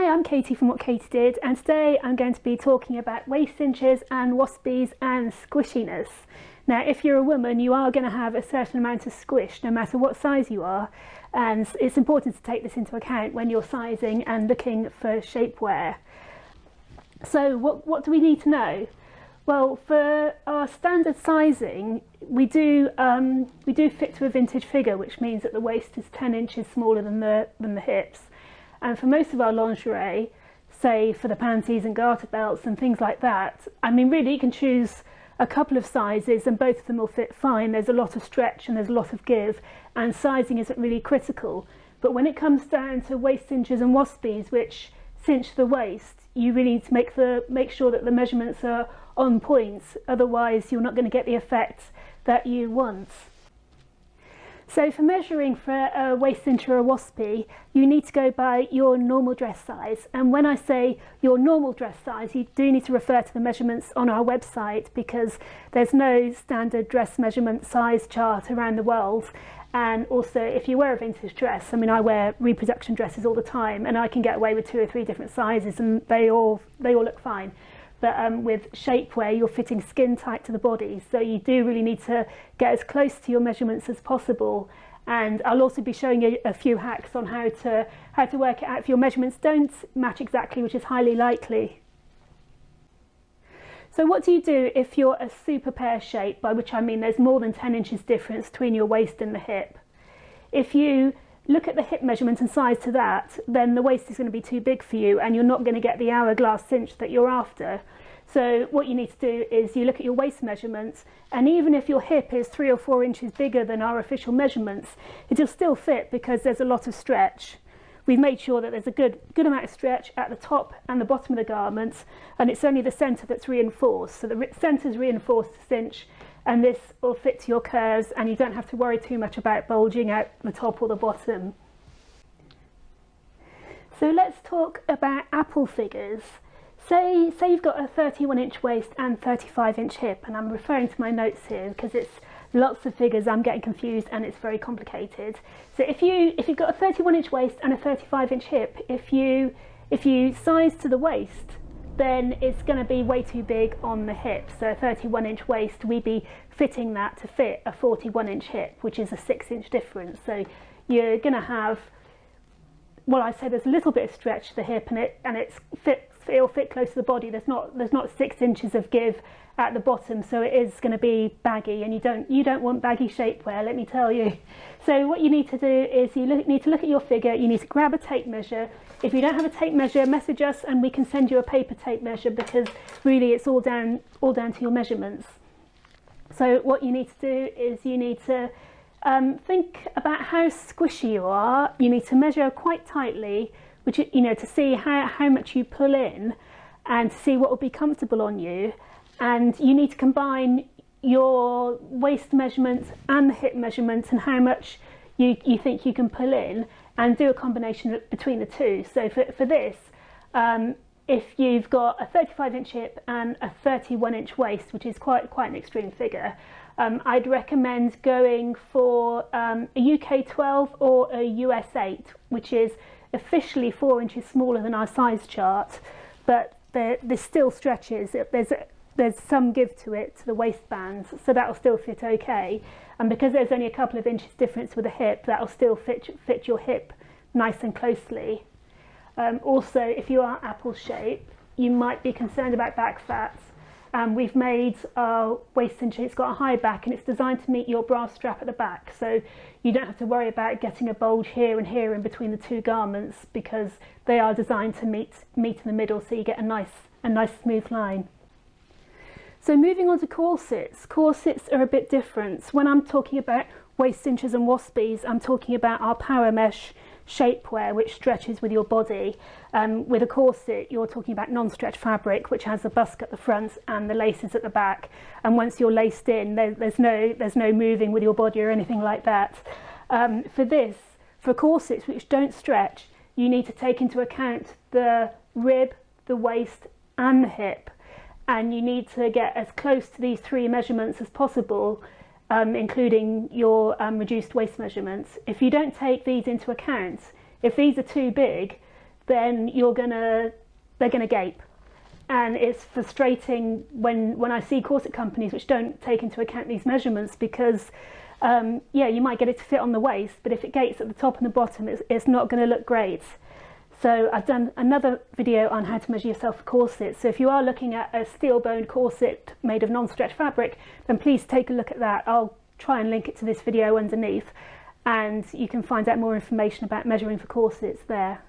Hi, I'm Katie from What Katie Did, and today I'm going to be talking about waist cinchers and waspies and squishiness. Now, if you're a woman, you are going to have a certain amount of squish no matter what size you are, and it's important to take this into account when you're sizing and looking for shapewear. So what do we need to know? Well, for our standard sizing, we do fit to a vintage figure, which means that the waist is 10 inches smaller than the hips. And for most of our lingerie, say for the panties and garter belts and things like that, I mean, really you can choose a couple of sizes and both of them will fit fine. There's a lot of stretch and there's a lot of give, and sizing isn't really critical. But when it comes down to waist cinchers and waspies, which cinch the waist, you really need to make sure that the measurements are on point, otherwise you're not going to get the effect that you want. So for measuring for a waist cincher or a waspy, you need to go by your normal dress size. And when I say your normal dress size, you do need to refer to the measurements on our website, because there's no standard dress measurement size chart around the world. And also, if you wear a vintage dress, I mean, I wear reproduction dresses all the time, and I can get away with 2 or 3 different sizes and they all look fine. But with shapewear, you're fitting skin tight to the body, so you do really need to get as close to your measurements as possible. And I'll also be showing you a few hacks on how to work it out if your measurements don't match exactly, which is highly likely. So what do you do if you're a super pear shape, by which I mean there's more than 10 inches difference between your waist and the hip? If you look at the hip measurement and size to that, then the waist is going to be too big for you and you're not going to get the hourglass cinch that you're after. So what you need to do is you look at your waist measurements, and even if your hip is 3 or 4 inches bigger than our official measurements, it'll still fit because there's a lot of stretch. We've made sure that there's a good amount of stretch at the top and the bottom of the garment, and it's only the centre that's reinforced. So the centre's reinforced to cinch, and this will fit to your curves, and you don't have to worry too much about bulging out the top or the bottom. So let's talk about apple figures. Say you've got a 31-inch waist and 35-inch hip, and I'm referring to my notes here because it's lots of figures, I'm getting confused and it's very complicated. So if you've got a 31-inch waist and a 35-inch hip, if you size to the waist, then it's going to be way too big on the hip. So a 31-inch waist, we'd be fitting that to fit a 41-inch hip, which is a 6-inch difference. So you're going to have, well, I say there's a little bit of stretch to the hip, and it'll fit close to the body. There's not 6 inches of give at the bottom, so it is going to be baggy, and you don't want baggy shapewear, let me tell you. So what you need to do is you need to look at your figure. You need to grab a tape measure. If you don't have a tape measure, message us and we can send you a paper tape measure, because really it's all down to your measurements. So what you need to do is you need to think about how squishy you are. You need to measure quite tightly, which, you know, to see how much you pull in and to see what will be comfortable on you. And you need to combine your waist measurements and the hip measurements and how much you think you can pull in, and do a combination between the two. So for this, if you've got a 35-inch hip and a 31-inch waist, which is quite an extreme figure, I'd recommend going for a UK 12 or a US 8, which is officially 4 inches smaller than our size chart, but there's still stretches. There's some give to it, to the waistbands, so that'll still fit okay. And because there's only a couple of inches difference with the hip, that'll still fit your hip nice and closely. Also, if you are apple shape, you might be concerned about back fat. We've made our waist cincher, it's got a high back and it's designed to meet your bra strap at the back, so you don't have to worry about getting a bulge here and here in between the two garments, because they are designed to meet in the middle, so you get a nice smooth line. So moving on to corsets. Corsets are a bit different. When I'm talking about waist cinchers and waspies, I'm talking about our power mesh shapewear, which stretches with your body. With a corset, you're talking about non-stretch fabric, which has a busk at the front and the laces at the back. And once you're laced in, there's no moving with your body or anything like that. For corsets which don't stretch, you need to take into account the rib, the waist, and the hip. And you need to get as close to these 3 measurements as possible, including your reduced waist measurements. If you don't take these into account, if these are too big, then they're gonna gape. And it's frustrating when I see corset companies which don't take into account these measurements, because yeah, you might get it to fit on the waist, but if it gapes at the top and the bottom, it's not going to look great. So I've done another video on how to measure yourself for corsets. So if you are looking at a steel-boned corset made of non-stretch fabric, then please take a look at that. I'll try and link it to this video underneath, and you can find out more information about measuring for corsets there.